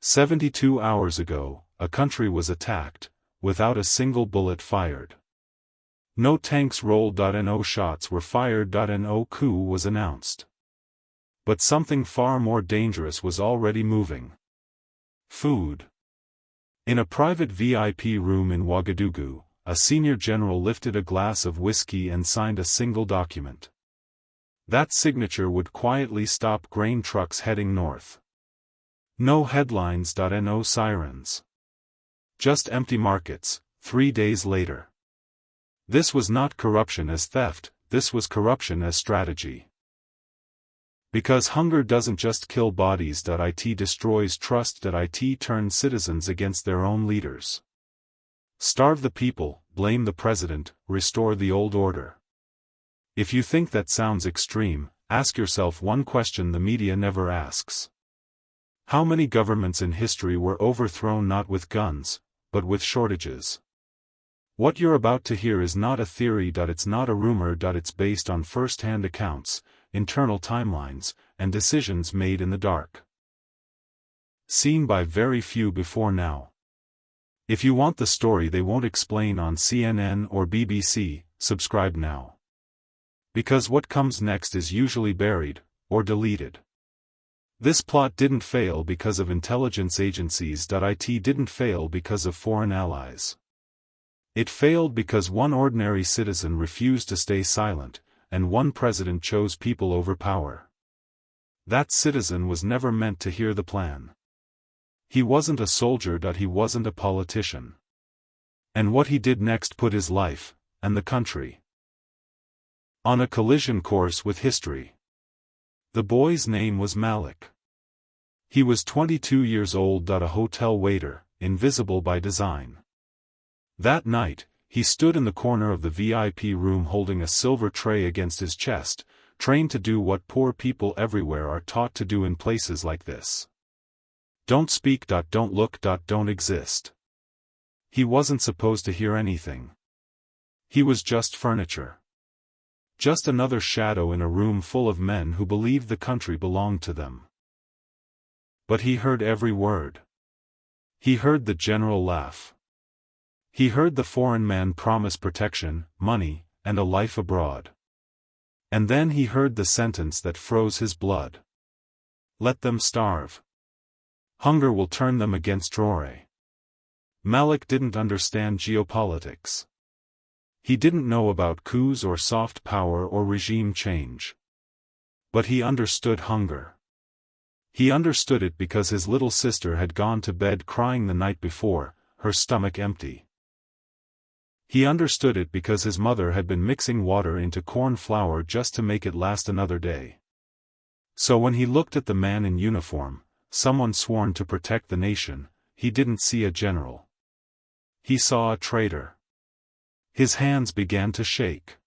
72 hours ago, a country was attacked, without a single bullet fired. No tanks rolled. No shots were fired. No coup was announced. But something far more dangerous was already moving. Food. In a private VIP room in Ouagadougou, a senior general lifted a glass of whiskey and signed a single document. That signature would quietly stop grain trucks heading north. No headlines. No sirens. Just empty markets, 3 days later. This was not corruption as theft, this was corruption as strategy. Because hunger doesn't just kill bodies. It destroys trust. It turns citizens against their own leaders. Starve the people, blame the president, restore the old order. If you think that sounds extreme, ask yourself one question the media never asks. How many governments in history were overthrown not with guns, but with shortages? What you're about to hear is not a theory. It's not a rumor. It's based on first-hand accounts, internal timelines, and decisions made in the dark. Seen by very few before now. If you want the story they won't explain on CNN or BBC, subscribe now. Because what comes next is usually buried, or deleted. This plot didn't fail because of intelligence agencies. It didn't fail because of foreign allies. It failed because one ordinary citizen refused to stay silent, and one president chose people over power. That citizen was never meant to hear the plan. He wasn't a soldier. He wasn't a politician. And what he did next put his life, and the country, on a collision course with history. The boy's name was Malik. He was 22 years old. A hotel waiter, invisible by design. That night, he stood in the corner of the VIP room holding a silver tray against his chest, trained to do what poor people everywhere are taught to do in places like this. Don't speak. Don't look. Don't exist. He wasn't supposed to hear anything. He was just furniture. Just another shadow in a room full of men who believed the country belonged to them. But he heard every word. He heard the general laugh. He heard the foreign man promise protection, money, and a life abroad. And then he heard the sentence that froze his blood. Let them starve. Hunger will turn them against Traore. Malik didn't understand geopolitics. He didn't know about coups or soft power or regime change. But he understood hunger. He understood it because his little sister had gone to bed crying the night before, her stomach empty. He understood it because his mother had been mixing water into corn flour just to make it last another day. So when he looked at the man in uniform, someone sworn to protect the nation, he didn't see a general. He saw a traitor. His hands began to shake.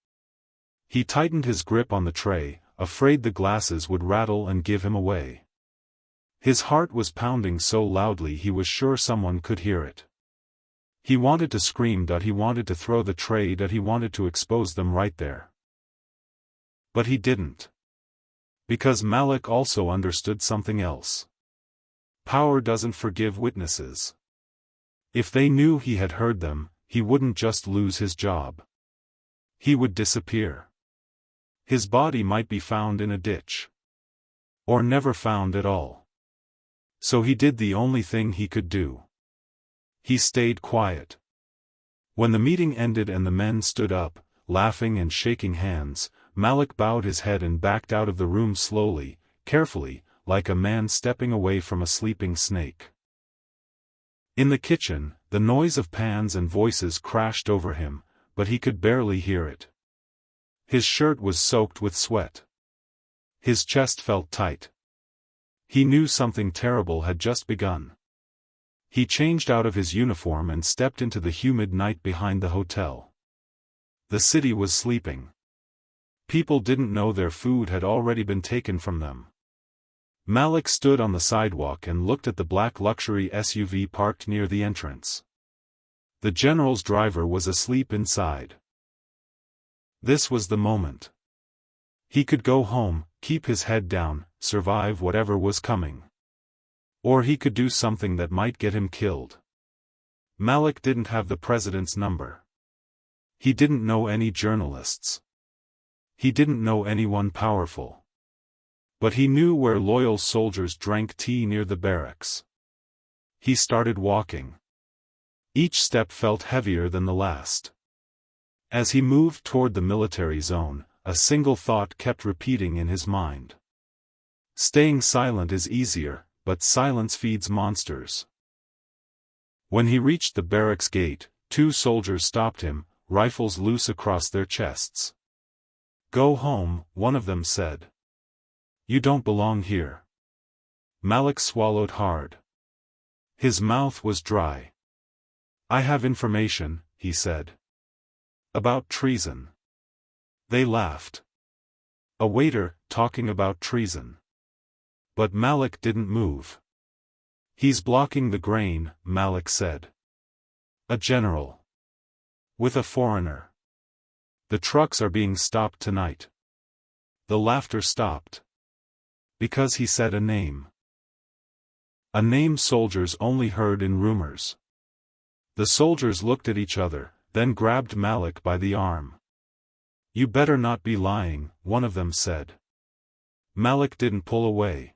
He tightened his grip on the tray, afraid the glasses would rattle and give him away. His heart was pounding so loudly he was sure someone could hear it. He wanted to scream. He wanted to throw the tray. He wanted to expose them right there. But he didn't. Because Malik also understood something else. Power doesn't forgive witnesses. If they knew he had heard them, he wouldn't just lose his job. He would disappear. His body might be found in a ditch. Or never found at all. So he did the only thing he could do. He stayed quiet. When the meeting ended and the men stood up, laughing and shaking hands, Malik bowed his head and backed out of the room slowly, carefully, like a man stepping away from a sleeping snake. In the kitchen, the noise of pans and voices crashed over him, but he could barely hear it. His shirt was soaked with sweat. His chest felt tight. He knew something terrible had just begun. He changed out of his uniform and stepped into the humid night behind the hotel. The city was sleeping. People didn't know their food had already been taken from them. Malik stood on the sidewalk and looked at the black luxury SUV parked near the entrance. The general's driver was asleep inside. This was the moment. He could go home, keep his head down, survive whatever was coming. Or he could do something that might get him killed. Malik didn't have the president's number. He didn't know any journalists. He didn't know anyone powerful. But he knew where loyal soldiers drank tea near the barracks. He started walking. Each step felt heavier than the last. As he moved toward the military zone, a single thought kept repeating in his mind. Staying silent is easier, but silence feeds monsters. When he reached the barracks gate, 2 soldiers stopped him, rifles loose across their chests. "Go home," one of them said. "You don't belong here." Malik swallowed hard. His mouth was dry. "I have information," he said. "About treason." They laughed. A waiter, talking about treason. But Malik didn't move. "He's blocking the grain," Malik said. "A general. With a foreigner. The trucks are being stopped tonight." The laughter stopped. Because he said a name. A name soldiers only heard in rumors. The soldiers looked at each other, then grabbed Malik by the arm. "You better not be lying," one of them said. Malik didn't pull away.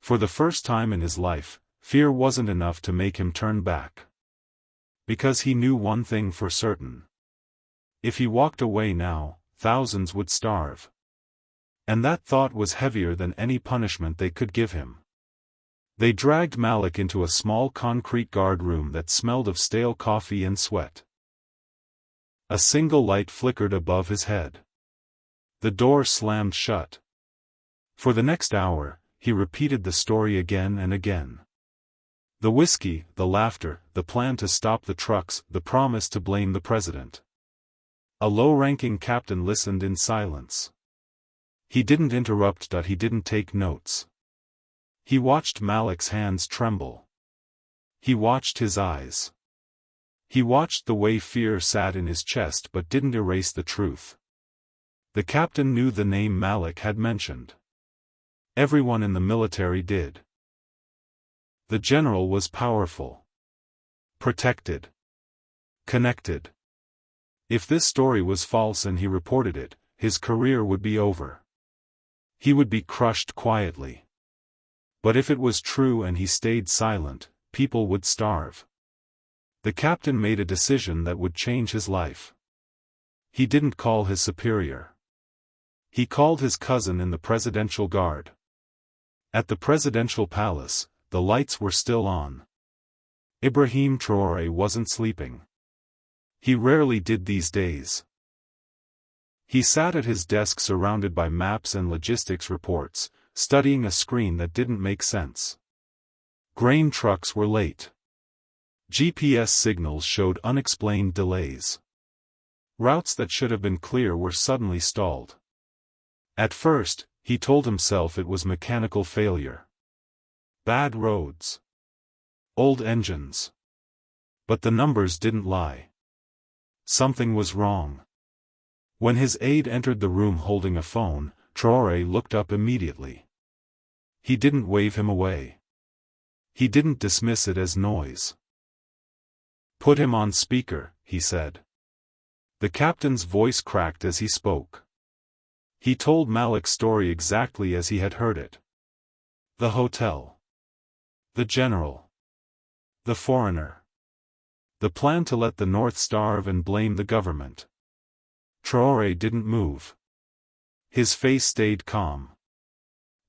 For the first time in his life, fear wasn't enough to make him turn back. Because he knew one thing for certain. If he walked away now, thousands would starve. And that thought was heavier than any punishment they could give him. They dragged Malik into a small concrete guard room that smelled of stale coffee and sweat. A single light flickered above his head. The door slammed shut. For the next hour, he repeated the story again and again. The whiskey, the laughter, the plan to stop the trucks, the promise to blame the president. A low-ranking captain listened in silence. He didn't interrupt. He didn't take notes. He watched Malik's hands tremble. He watched his eyes. He watched the way fear sat in his chest but didn't erase the truth. The captain knew the name Malik had mentioned. Everyone in the military did. The general was powerful. Protected. Connected. If this story was false and he reported it, his career would be over. He would be crushed quietly. But if it was true and he stayed silent, people would starve. The captain made a decision that would change his life. He didn't call his superior. He called his cousin in the presidential guard. At the presidential palace, the lights were still on. Ibrahim Traoré wasn't sleeping. He rarely did these days. He sat at his desk surrounded by maps and logistics reports, studying a screen that didn't make sense. Grain trucks were late. GPS signals showed unexplained delays. Routes that should have been clear were suddenly stalled. At first, he told himself it was mechanical failure. Bad roads. Old engines. But the numbers didn't lie. Something was wrong. When his aide entered the room holding a phone, Traore looked up immediately. He didn't wave him away. He didn't dismiss it as noise. "Put him on speaker," he said. The captain's voice cracked as he spoke. He told Malik's story exactly as he had heard it. The hotel. The general. The foreigner. The plan to let the North starve and blame the government. Traore didn't move. His face stayed calm.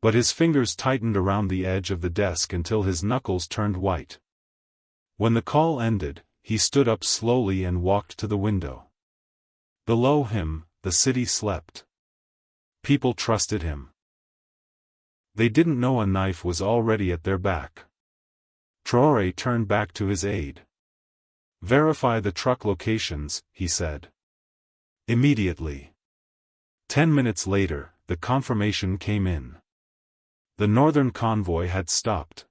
But his fingers tightened around the edge of the desk until his knuckles turned white. When the call ended, he stood up slowly and walked to the window. Below him, the city slept. People trusted him. They didn't know a knife was already at their back. Traore turned back to his aide. "Verify the truck locations," he said. Immediately. 10 minutes later, the confirmation came in. The northern convoy had stopped.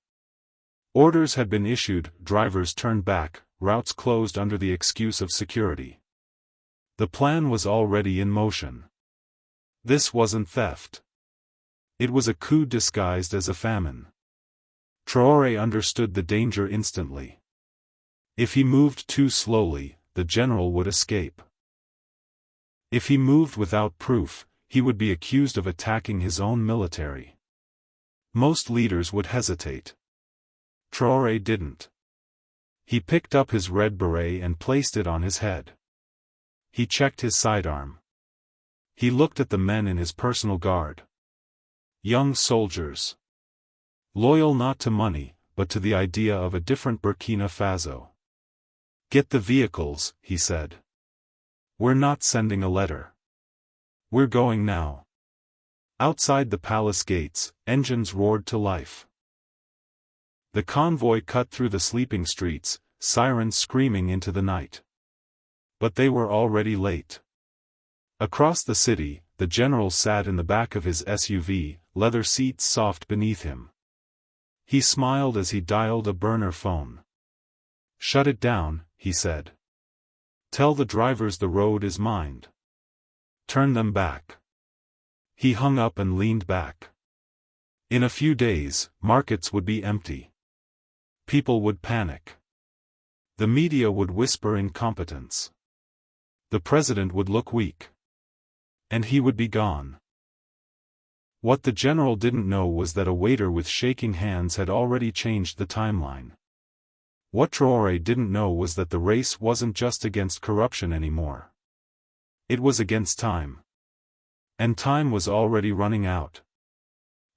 Orders had been issued, drivers turned back, routes closed under the excuse of security. The plan was already in motion. This wasn't theft. It was a coup disguised as a famine. Traore understood the danger instantly. If he moved too slowly, the general would escape. If he moved without proof, he would be accused of attacking his own military. Most leaders would hesitate. Traore didn't. He picked up his red beret and placed it on his head. He checked his sidearm. He looked at the men in his personal guard. Young soldiers. Loyal not to money, but to the idea of a different Burkina Faso. "Get the vehicles," he said. "We're not sending a letter. We're going now." Outside the palace gates, engines roared to life. The convoy cut through the sleeping streets, sirens screaming into the night. But they were already late. Across the city, the general sat in the back of his SUV, leather seats soft beneath him. He smiled as he dialed a burner phone. "Shut it down," he said. "Tell the drivers the road is mined. Turn them back." He hung up and leaned back. In a few days, markets would be empty. People would panic. The media would whisper incompetence. The president would look weak. And he would be gone. What the general didn't know was that a waiter with shaking hands had already changed the timeline. What Traore didn't know was that the race wasn't just against corruption anymore. It was against time. And time was already running out.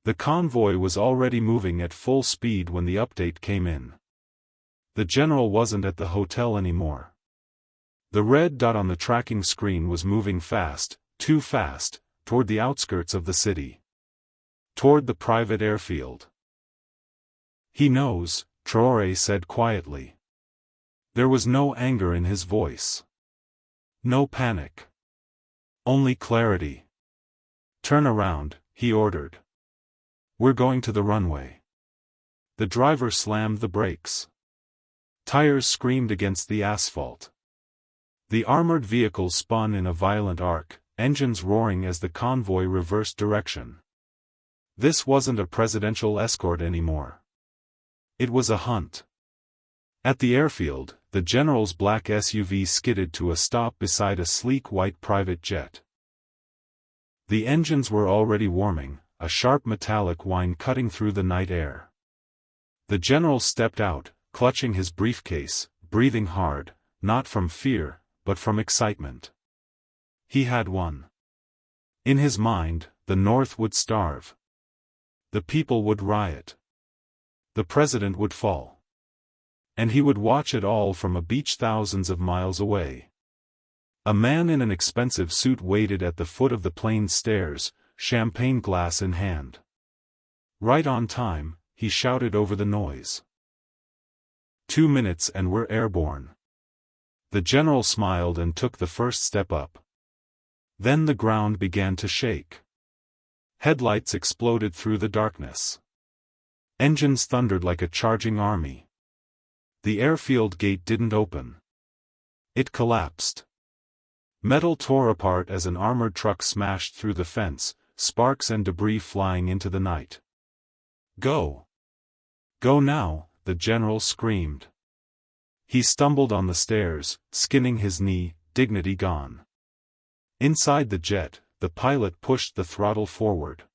The convoy was already moving at full speed when the update came in. The general wasn't at the hotel anymore. The red dot on the tracking screen was moving fast, too fast, toward the outskirts of the city. Toward the private airfield. "He knows," Traore said quietly. There was no anger in his voice. No panic. Only clarity. "Turn around," he ordered. "We're going to the runway." The driver slammed the brakes. Tires screamed against the asphalt. The armored vehicle spun in a violent arc, engines roaring as the convoy reversed direction. This wasn't a presidential escort anymore. It was a hunt. At the airfield, the general's black SUV skidded to a stop beside a sleek white private jet. The engines were already warming, a sharp metallic whine cutting through the night air. The general stepped out, clutching his briefcase, breathing hard, not from fear, but from excitement. He had won. In his mind, the North would starve. The people would riot. The president would fall. And he would watch it all from a beach thousands of miles away. A man in an expensive suit waited at the foot of the plane's stairs, champagne glass in hand. "Right on time," he shouted over the noise. 2 minutes and we're airborne." The general smiled and took the first step up. Then the ground began to shake. Headlights exploded through the darkness. Engines thundered like a charging army. The airfield gate didn't open. It collapsed. Metal tore apart as an armored truck smashed through the fence, sparks and debris flying into the night. "Go! Go now," the general screamed. He stumbled on the stairs, skinning his knee, dignity gone. Inside the jet, the pilot pushed the throttle forward.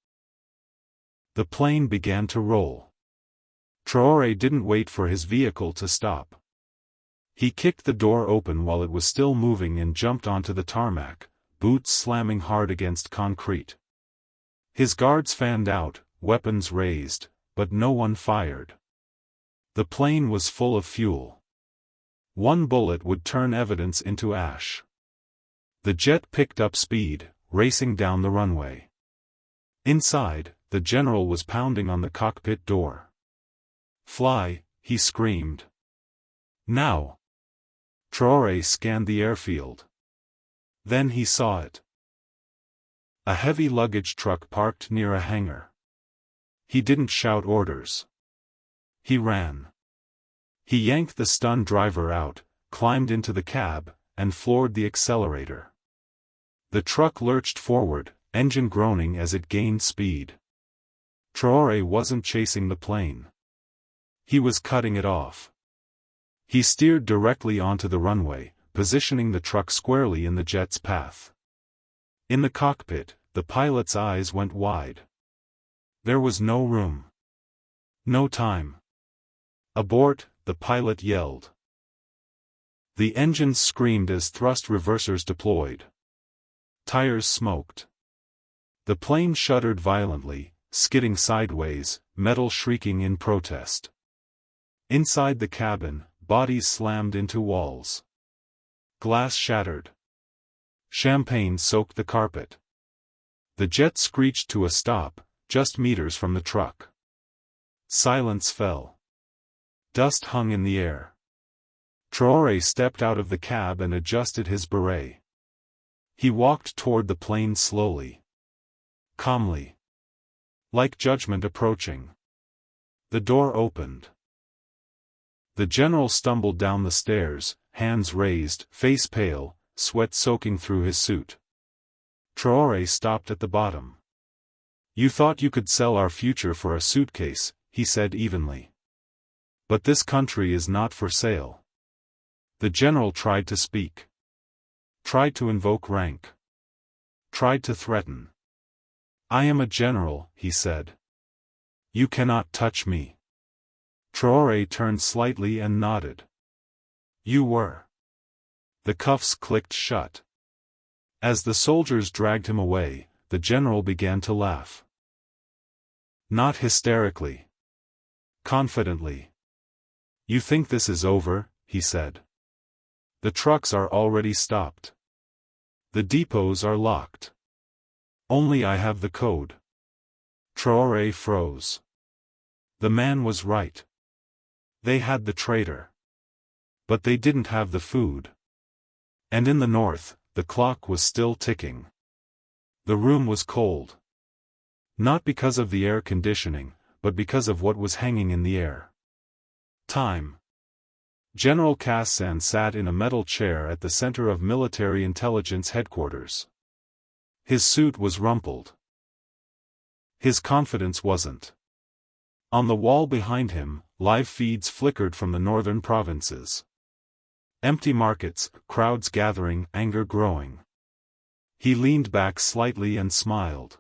The plane began to roll. Traore didn't wait for his vehicle to stop. He kicked the door open while it was still moving and jumped onto the tarmac, boots slamming hard against concrete. His guards fanned out, weapons raised, but no one fired. The plane was full of fuel. One bullet would turn evidence into ash. The jet picked up speed, racing down the runway. Inside, the general was pounding on the cockpit door. "Fly," he screamed. "Now." Traore scanned the airfield. Then he saw it. A heavy luggage truck parked near a hangar. He didn't shout orders. He ran. He yanked the stunned driver out, climbed into the cab, and floored the accelerator. The truck lurched forward, engine groaning as it gained speed. Traore wasn't chasing the plane. He was cutting it off. He steered directly onto the runway, positioning the truck squarely in the jet's path. In the cockpit, the pilot's eyes went wide. There was no room. No time. Abort, the pilot yelled. The engines screamed as thrust reversers deployed. Tires smoked. The plane shuddered violently, skidding sideways, metal shrieking in protest. Inside the cabin, bodies slammed into walls. Glass shattered. Champagne soaked the carpet. The jet screeched to a stop, just meters from the truck. Silence fell. Dust hung in the air. Traore stepped out of the cab and adjusted his beret. He walked toward the plane slowly. Calmly. Like judgment approaching. The door opened. The general stumbled down the stairs, hands raised, face pale, sweat soaking through his suit. Traore stopped at the bottom. "You thought you could sell our future for a suitcase," he said evenly. "But this country is not for sale." The general tried to speak. Tried to invoke rank. Tried to threaten. "I am a general," he said. "You cannot touch me." Traore turned slightly and nodded. "You were." The cuffs clicked shut. As the soldiers dragged him away, the general began to laugh. Not hysterically. Confidently. "You think this is over," he said. "The trucks are already stopped. The depots are locked. Only I have the code." Traore froze. The man was right. They had the traitor. But they didn't have the food. And in the north, the clock was still ticking. The room was cold. Not because of the air conditioning, but because of what was hanging in the air. Time. General Kassan sat in a metal chair at the center of military intelligence headquarters. His suit was rumpled. His confidence wasn't. On the wall behind him, live feeds flickered from the northern provinces. Empty markets, crowds gathering, anger growing. He leaned back slightly and smiled.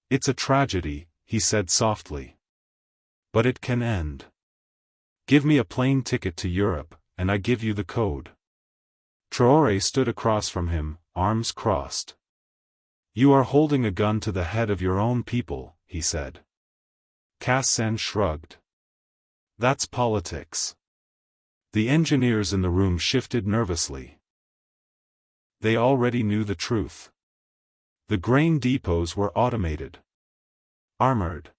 "It's a tragedy," he said softly. "But it can end. Give me a plane ticket to Europe, and I give you the code." Traore stood across from him, arms crossed. "You are holding a gun to the head of your own people," he said. Kassan shrugged. "That's politics." The engineers in the room shifted nervously. They already knew the truth. The grain depots were automated. Armored.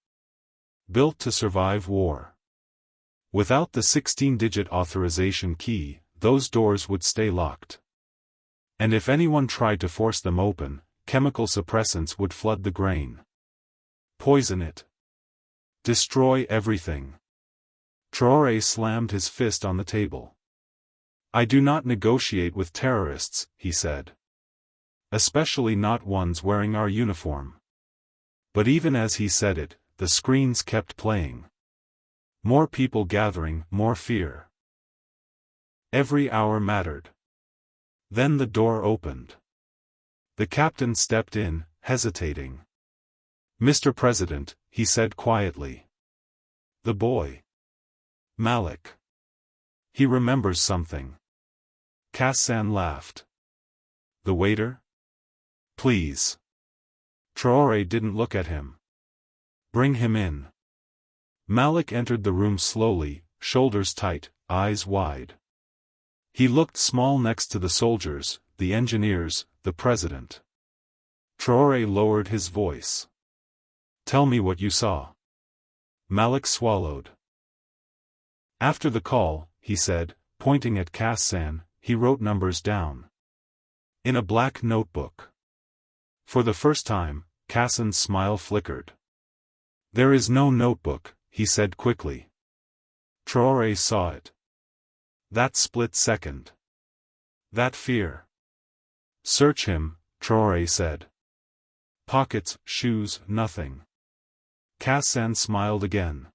Built to survive war. Without the 16-digit authorization key, those doors would stay locked. And if anyone tried to force them open, chemical suppressants would flood the grain. Poison it. Destroy everything. Traore slammed his fist on the table. "I do not negotiate with terrorists," he said. "Especially not ones wearing our uniform." But even as he said it, the screens kept playing. More people gathering, more fear. Every hour mattered. Then the door opened. The captain stepped in, hesitating. "Mr. President," he said quietly. "The boy. Malik. He remembers something." Kassan laughed. "The waiter? Please." Traore didn't look at him. "Bring him in." Malik entered the room slowly, shoulders tight, eyes wide. He looked small next to the soldiers, the engineers, the president. Traore lowered his voice. "Tell me what you saw." Malik swallowed. "After the call," he said, pointing at Kassan, he wrote numbers down. In a black notebook. For the first time, Kassan's smile flickered. "There is no notebook," he said quickly. Traore saw it. That split second. That fear. "Search him," Traore said. "Pockets, shoes, nothing." Kassan smiled again.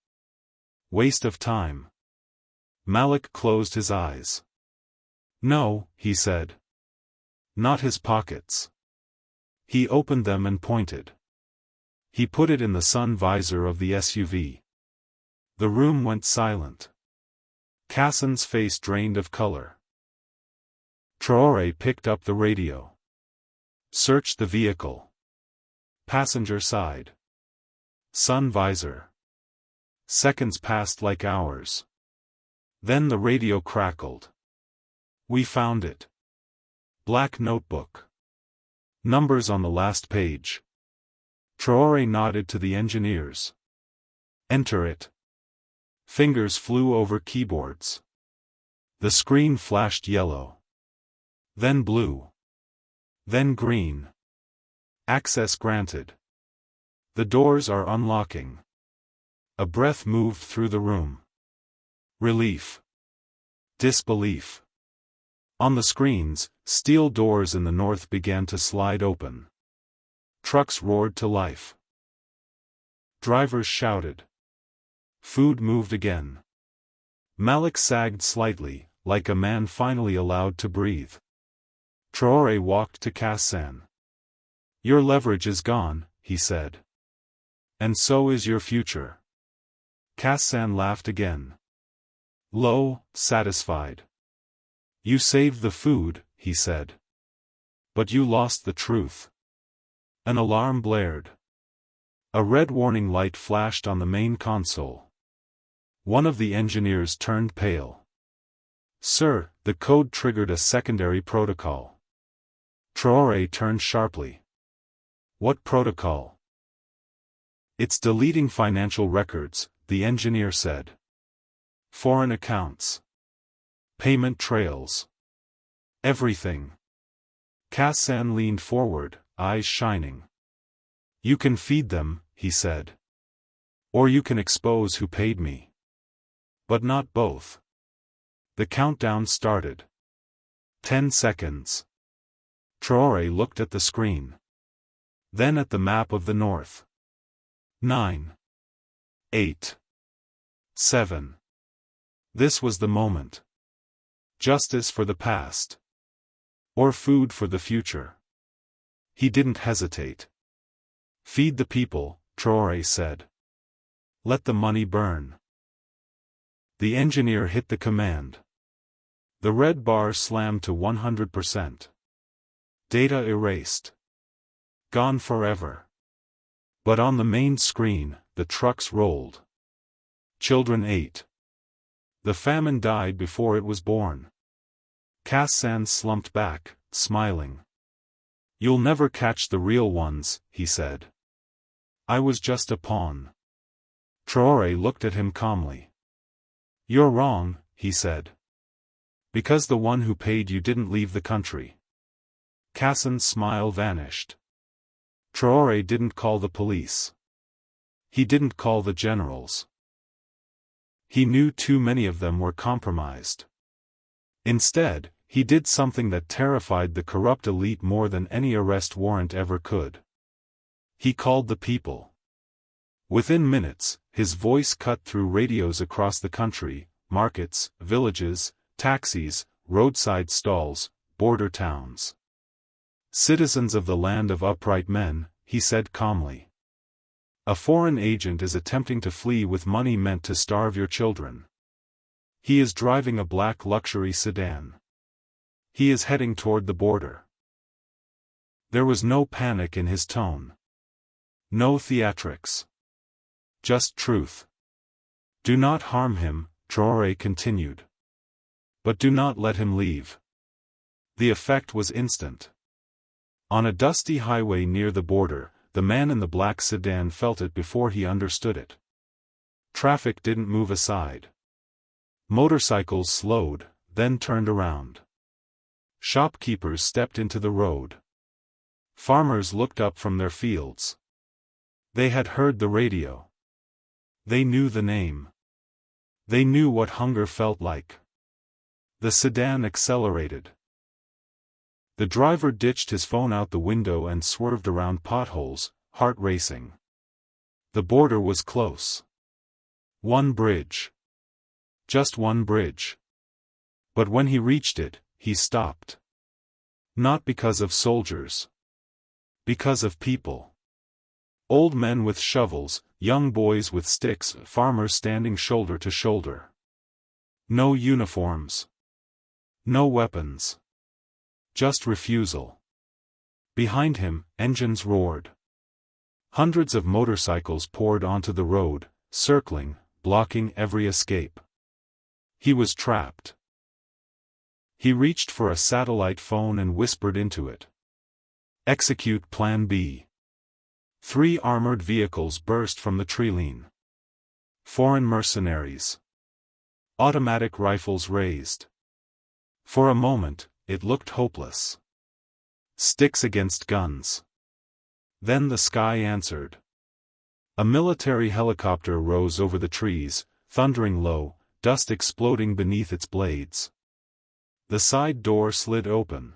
Waste of time. Malik closed his eyes. No, he said. Not his pockets. He opened them and pointed. He put it in the sun visor of the SUV. The room went silent. Kassan's face drained of color. Traore picked up the radio. Searched the vehicle. Passenger side. Sun visor. Seconds passed like hours. Then the radio crackled. We found it. Black notebook. Numbers on the last page. Traore nodded to the engineers. Enter it. Fingers flew over keyboards. The screen flashed yellow. Then blue. Then green. Access granted. The doors are unlocking. A breath moved through the room. Relief. Disbelief. On the screens, steel doors in the north began to slide open. Trucks roared to life. Drivers shouted. Food moved again. Malik sagged slightly, like a man finally allowed to breathe. Traore walked to Kassan. Your leverage is gone, he said. And so is your future. Kassan laughed again. Low, satisfied. You saved the food, he said. But you lost the truth. An alarm blared. A red warning light flashed on the main console. One of the engineers turned pale. Sir, the code triggered a secondary protocol. Traore turned sharply. What protocol? It's deleting financial records, the engineer said. Foreign accounts. Payment trails. Everything. Kassan leaned forward, eyes shining. You can feed them, he said. Or you can expose who paid me. But not both. The countdown started. 10 seconds. Traore looked at the screen. Then at the map of the north. 9. 8. 7. This was the moment. Justice for the past. Or food for the future. He didn't hesitate. Feed the people, Traore said. Let the money burn. The engineer hit the command. The red bar slammed to 100%. Data erased. Gone forever. But on the main screen, the trucks rolled. Children ate. The famine died before it was born. Kassan slumped back, smiling. You'll never catch the real ones, he said. I was just a pawn. Traore looked at him calmly. You're wrong, he said. Because the one who paid you didn't leave the country. Kassan's smile vanished. Traore didn't call the police. He didn't call the generals. He knew too many of them were compromised. Instead, he did something that terrified the corrupt elite more than any arrest warrant ever could. He called the people. Within minutes, his voice cut through radios across the country, markets, villages, taxis, roadside stalls, border towns. Citizens of the land of upright men, he said calmly. A foreign agent is attempting to flee with money meant to starve your children. He is driving a black luxury sedan. He is heading toward the border. There was no panic in his tone. No theatrics. Just truth. Do not harm him, Traore continued. But do not let him leave. The effect was instant. On a dusty highway near the border, the man in the black sedan felt it before he understood it. Traffic didn't move aside. Motorcycles slowed, then turned around. Shopkeepers stepped into the road. Farmers looked up from their fields. They had heard the radio. They knew the name. They knew what hunger felt like. The sedan accelerated. The driver ditched his phone out the window and swerved around potholes, heart racing. The border was close. One bridge. Just one bridge. But when he reached it, he stopped. Not because of soldiers. Because of people. Old men with shovels, young boys with sticks, farmers standing shoulder to shoulder. No uniforms. No weapons. Just refusal. Behind him, engines roared. Hundreds of motorcycles poured onto the road, circling, blocking every escape. He was trapped. He reached for a satellite phone and whispered into it. Execute Plan B. 3 armored vehicles burst from the treeline. Foreign mercenaries. Automatic rifles raised. For a moment, it looked hopeless. Sticks against guns. Then the sky answered. A military helicopter rose over the trees, thundering low, dust exploding beneath its blades. The side door slid open.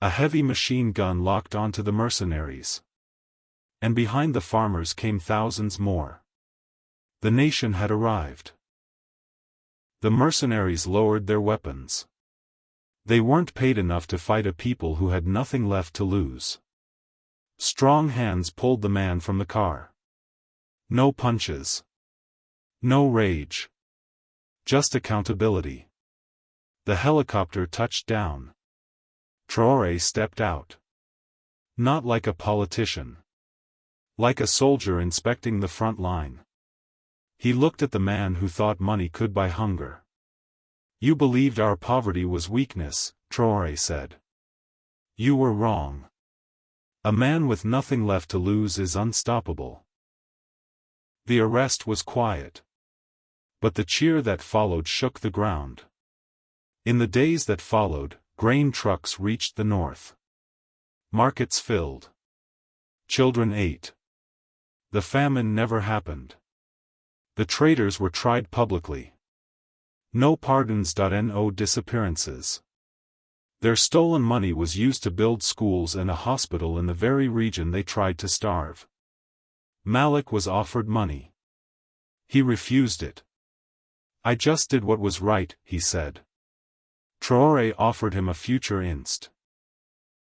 A heavy machine gun locked onto the mercenaries. And behind the farmers came thousands more. The nation had arrived. The mercenaries lowered their weapons. They weren't paid enough to fight a people who had nothing left to lose. Strong hands pulled the man from the car. No punches. No rage. Just accountability. The helicopter touched down. Traore stepped out. Not like a politician. Like a soldier inspecting the front line. He looked at the man who thought money could buy hunger. You believed our poverty was weakness, Traore said. You were wrong. A man with nothing left to lose is unstoppable. The arrest was quiet. But the cheer that followed shook the ground. In the days that followed, grain trucks reached the north. Markets filled. Children ate. The famine never happened. The traitors were tried publicly. No pardons. No disappearances. Their stolen money was used to build schools and a hospital in the very region they tried to starve. Malik was offered money. He refused it. I just did what was right, he said. Traore offered him a future inst.